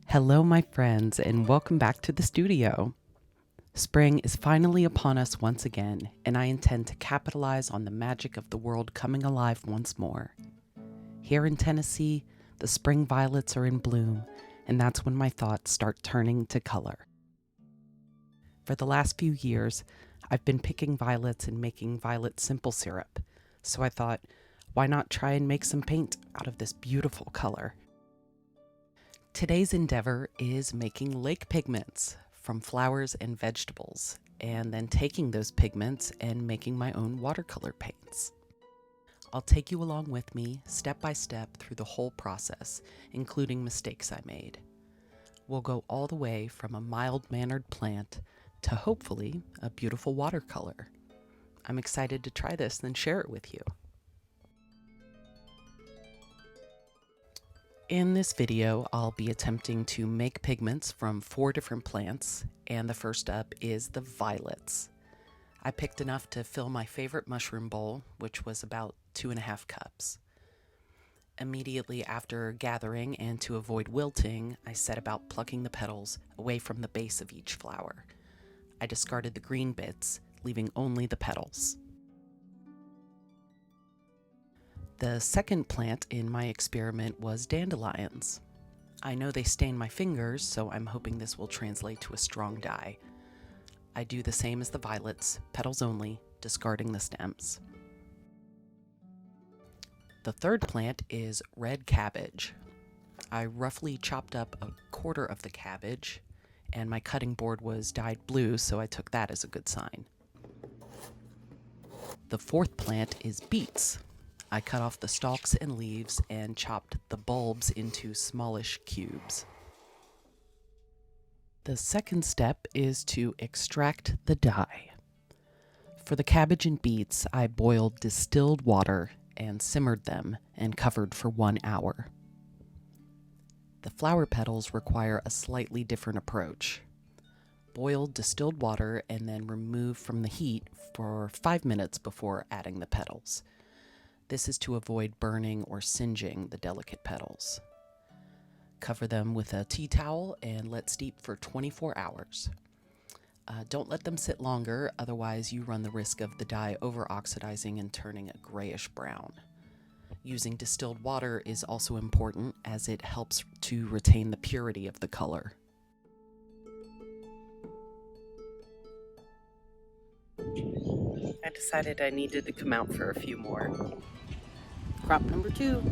Hello, my friends, and welcome back to the studio. Spring is finally upon us once again, and I intend to capitalize on the magic of the world coming alive once more. Here in Tennessee, the spring violets are in bloom, and that's when my thoughts start turning to color. For the last few years, I've been picking violets and making violet simple syrup, so I thought, why not try and make some paint out of this beautiful color? Today's endeavor is making lake pigments from flowers and vegetables, and then taking those pigments and making my own watercolor paints. I'll take you along with me, step by step, through the whole process, including mistakes I made. We'll go all the way from a mild-mannered plant to hopefully a beautiful watercolor. I'm excited to try this and share it with you. In this video, I'll be attempting to make pigments from 4 different plants, and the first up is the violets. I picked enough to fill my favorite mushroom bowl, which was about 2.5 cups. Immediately after gathering and to avoid wilting, I set about plucking the petals away from the base of each flower. I discarded the green bits, leaving only the petals. The second plant in my experiment was dandelions. I know they stain my fingers, so I'm hoping this will translate to a strong dye. I do the same as the violets, petals only, discarding the stems. The third plant is red cabbage. I roughly chopped up 1/4 of the cabbage, and my cutting board was dyed blue, so I took that as a good sign. The fourth plant is beets. I cut off the stalks and leaves and chopped the bulbs into smallish cubes. The second step is to extract the dye. For the cabbage and beets, I boiled distilled water and simmered them and covered for 1 hour. The flower petals require a slightly different approach. Boil distilled water and then remove from the heat for 5 minutes before adding the petals. This is to avoid burning or singeing the delicate petals. Cover them with a tea towel and let steep for 24 hours. Don't let them sit longer, otherwise you run the risk of the dye over-oxidizing and turning a grayish brown. Using distilled water is also important as it helps to retain the purity of the color. I decided I needed to come out for a few more. Crop number 2.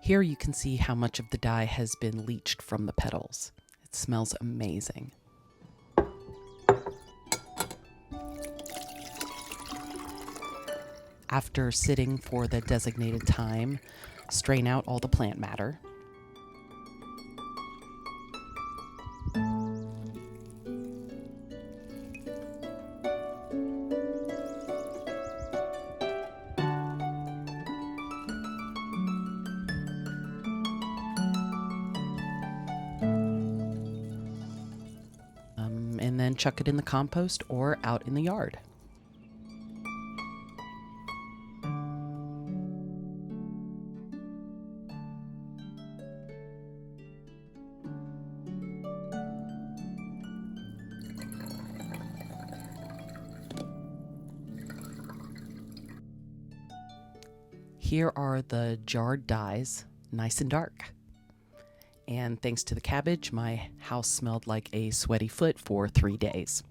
Here you can see how much of the dye has been leached from the petals. It smells amazing. After sitting for the designated time, strain out all the plant matter. And then chuck it in the compost or out in the yard. Here are the jarred dyes, nice and dark. And thanks to the cabbage, my house smelled like a sweaty foot for 3 days.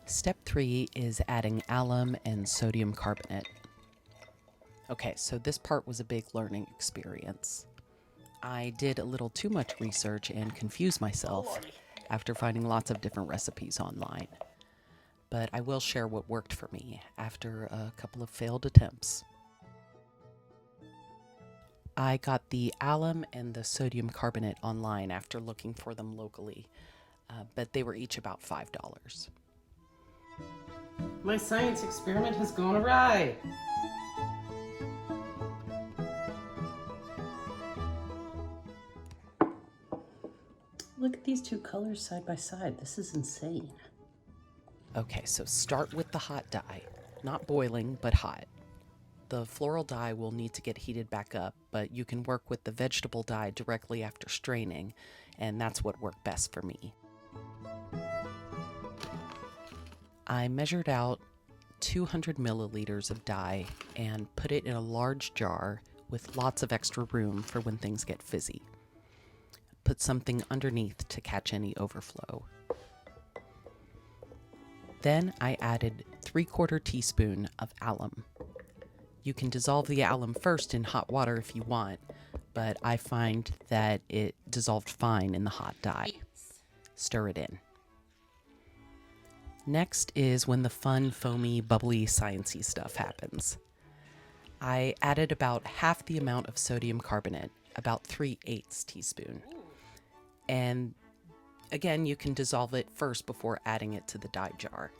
Step 3 is adding alum and sodium carbonate. Okay, so this part was a big learning experience. I did a little too much research and confused myself after finding lots of different recipes online. But I will share what worked for me after a couple of failed attempts. I got the alum and the sodium carbonate online after looking for them locally, but they were each about $5. My science experiment has gone awry. Look at these two colors side by side. This is insane. Okay, so start with the hot dye. Not boiling, but hot. The floral dye will need to get heated back up, but you can work with the vegetable dye directly after straining, and that's what worked best for me. I measured out 200 milliliters of dye and put it in a large jar with lots of extra room for when things get fizzy. Put something underneath to catch any overflow. Then I added 3/4 teaspoon of alum. You can dissolve the alum first in hot water if you want, but I find that it dissolved fine in the hot dye. Stir it in. Next is when the fun, foamy, bubbly, sciencey stuff happens. I added about half the amount of sodium carbonate, about 3/8 teaspoon. And again, you can dissolve it first before adding it to the dye jar.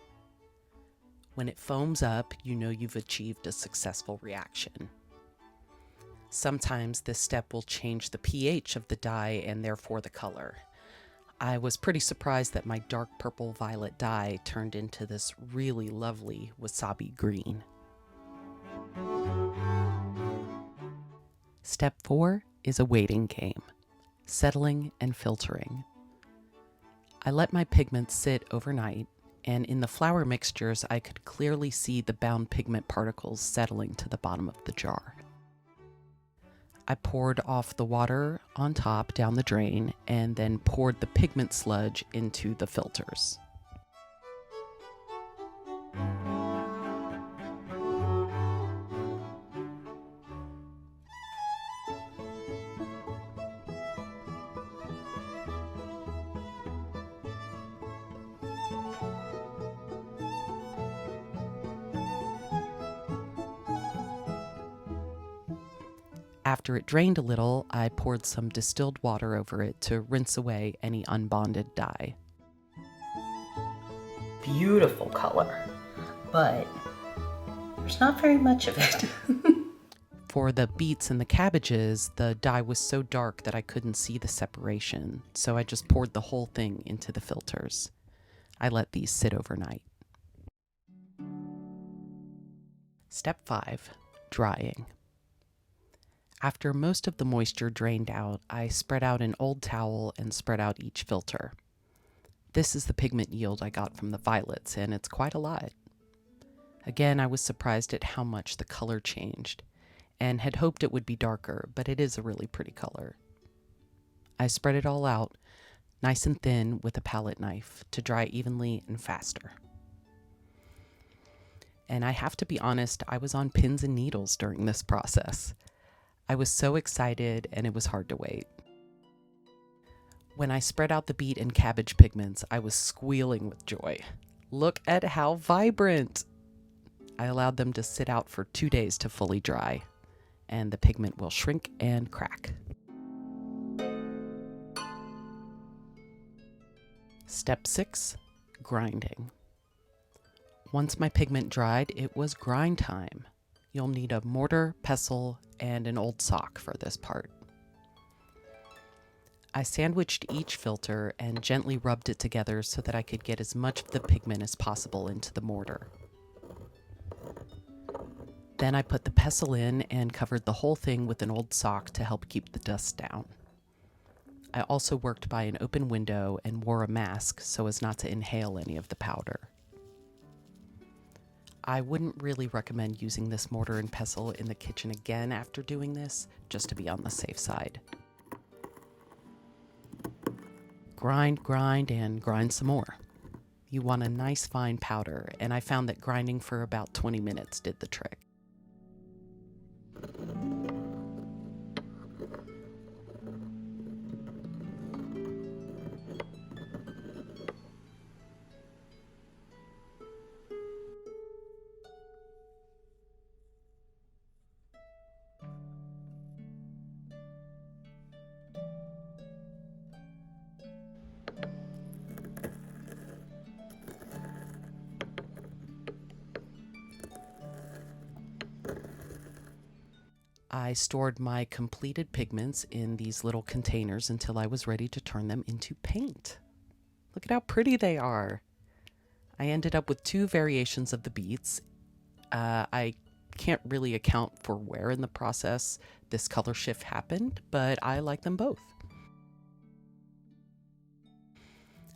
When it foams up, you know you've achieved a successful reaction. Sometimes this step will change the pH of the dye and therefore the color. I was pretty surprised that my dark purple violet dye turned into this really lovely wasabi green. Step 4 is a waiting game, settling and filtering. I let my pigments sit overnight, and in the flour mixtures I could clearly see the bound pigment particles settling to the bottom of the jar. I poured off the water on top down the drain and then poured the pigment sludge into the filters. After it drained a little, I poured some distilled water over it to rinse away any unbonded dye. Beautiful color, but there's not very much of it. For the beets and the cabbages, the dye was so dark that I couldn't see the separation, so I just poured the whole thing into the filters. I let these sit overnight. Step 5, drying. After most of the moisture drained out, I spread out an old towel and spread out each filter. This is the pigment yield I got from the violets, and it's quite a lot. Again, I was surprised at how much the color changed, and had hoped it would be darker, but it is a really pretty color. I spread it all out, nice and thin with a palette knife, to dry evenly and faster. And I have to be honest, I was on pins and needles during this process. I was so excited, and it was hard to wait. When I spread out the beet and cabbage pigments, I was squealing with joy. Look at how vibrant! I allowed them to sit out for 2 days to fully dry, and the pigment will shrink and crack. Step 6, grinding. Once my pigment dried, it was grind time. You'll need a mortar, pestle, and an old sock for this part. I sandwiched each filter and gently rubbed it together so that I could get as much of the pigment as possible into the mortar. Then I put the pestle in and covered the whole thing with an old sock to help keep the dust down. I also worked by an open window and wore a mask so as not to inhale any of the powder. I wouldn't really recommend using this mortar and pestle in the kitchen again after doing this, just to be on the safe side. Grind, grind, and grind some more. You want a nice fine powder, and I found that grinding for about 20 minutes did the trick. I stored my completed pigments in these little containers until I was ready to turn them into paint. Look at how pretty they are. I ended up with 2 variations of the beets. I can't really account for where in the process this color shift happened, but I like them both.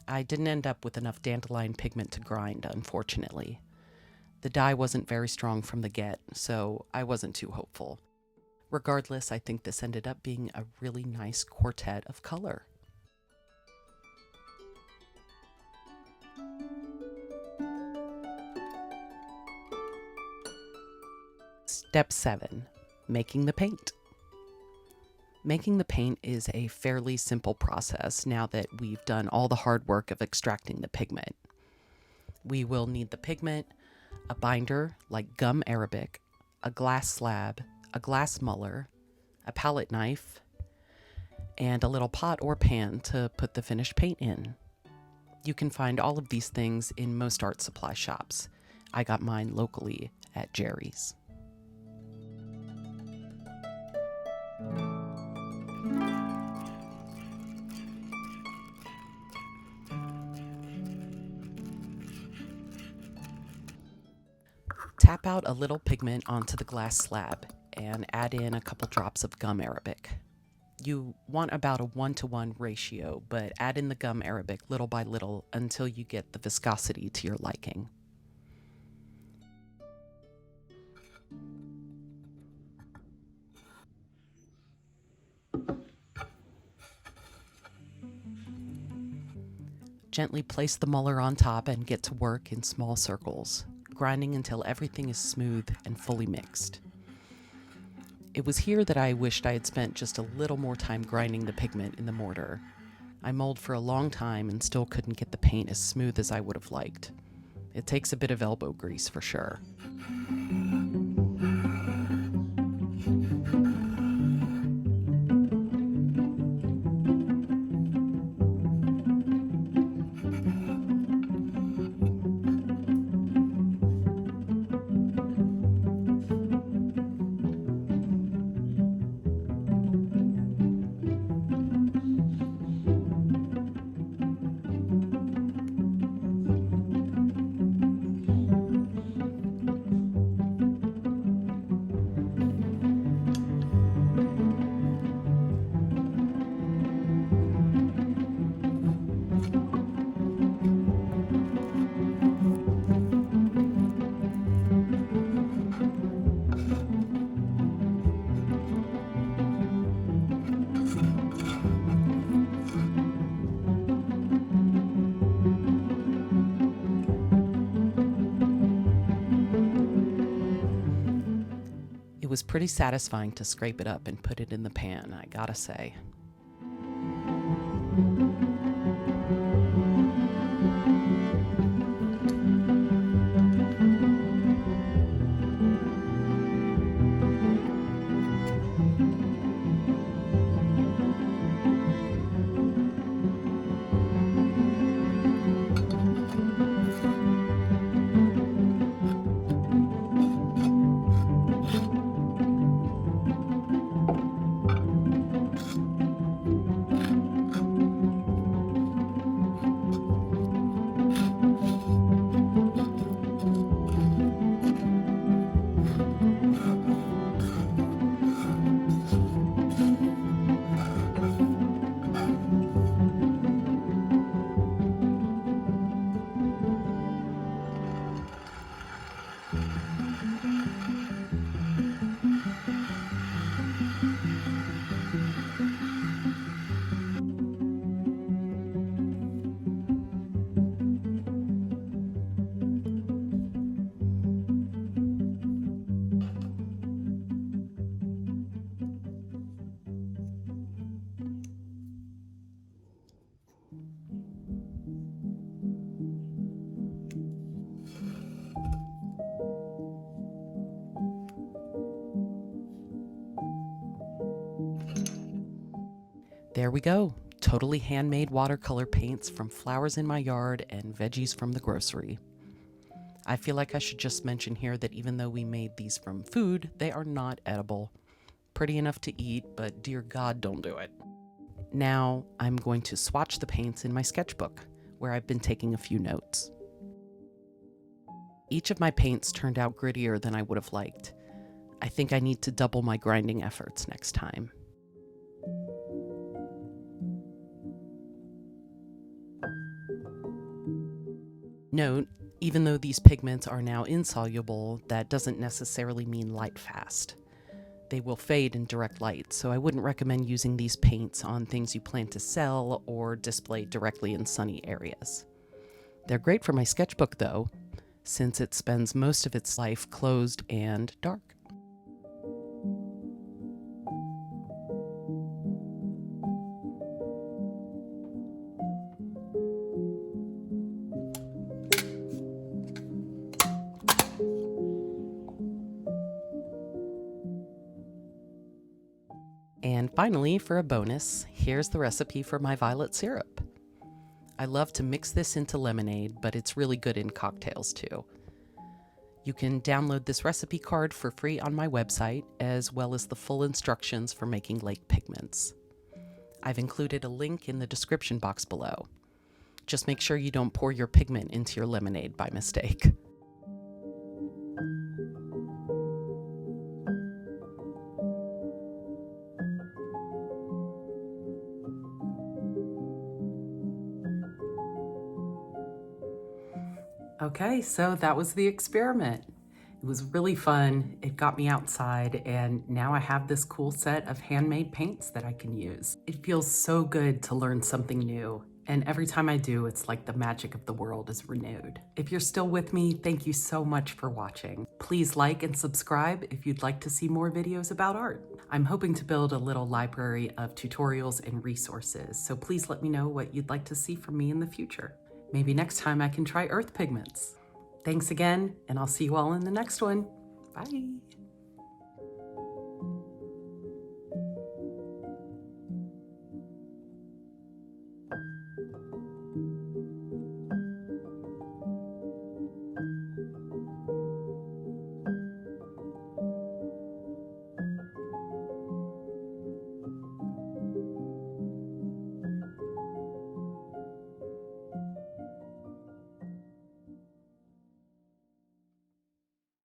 I didn't end up with enough dandelion pigment to grind, unfortunately. The dye wasn't very strong from the get, so I wasn't too hopeful. Regardless, I think this ended up being a really nice quartet of color. Step 7. Making the paint. Making the paint is a fairly simple process now that we've done all the hard work of extracting the pigment. We will need the pigment, a binder like gum arabic, a glass slab, a glass muller, a palette knife, and a little pot or pan to put the finished paint in. You can find all of these things in most art supply shops. I got mine locally at Jerry's. Tap out a little pigment onto the glass slab and add in a couple drops of gum arabic. You want about a 1-to-1 ratio, but add in the gum arabic little by little until you get the viscosity to your liking. Gently place the muller on top and get to work in small circles, grinding until everything is smooth and fully mixed. It was here that I wished I had spent just a little more time grinding the pigment in the mortar. I mulled for a long time and still couldn't get the paint as smooth as I would have liked. It takes a bit of elbow grease for sure. It was pretty satisfying to scrape it up and put it in the pan, I gotta say. There we go. Totally handmade watercolor paints from flowers in my yard and veggies from the grocery. I feel like I should just mention here that even though we made these from food, they are not edible. pretty enough to eat, but dear God, don't do it. Now I'm going to swatch the paints in my sketchbook, where I've been taking a few notes. Each of my paints turned out grittier than I would have liked. I think I need to double my grinding efforts next time. Note, even though these pigments are now insoluble, that doesn't necessarily mean light fast. They will fade in direct light, so I wouldn't recommend using these paints on things you plan to sell or display directly in sunny areas. They're great for my sketchbook though, since it spends most of its life closed and dark. And finally, for a bonus, here's the recipe for my violet syrup. I love to mix this into lemonade, but it's really good in cocktails too. You can download this recipe card for free on my website, as well as the full instructions for making lake pigments. I've included a link in the description box below. Just make sure you don't pour your pigment into your lemonade by mistake. Okay, so that was the experiment. It was really fun. It got me outside, and now I have this cool set of handmade paints that I can use. It feels so good to learn something new, and every time I do, it's like the magic of the world is renewed. If you're still with me, thank you so much for watching. Please like and subscribe if you'd like to see more videos about art. I'm hoping to build a little library of tutorials and resources, so please let me know what you'd like to see from me in the future. Maybe next time I can try earth pigments. Thanks again, and I'll see you all in the next one. Bye.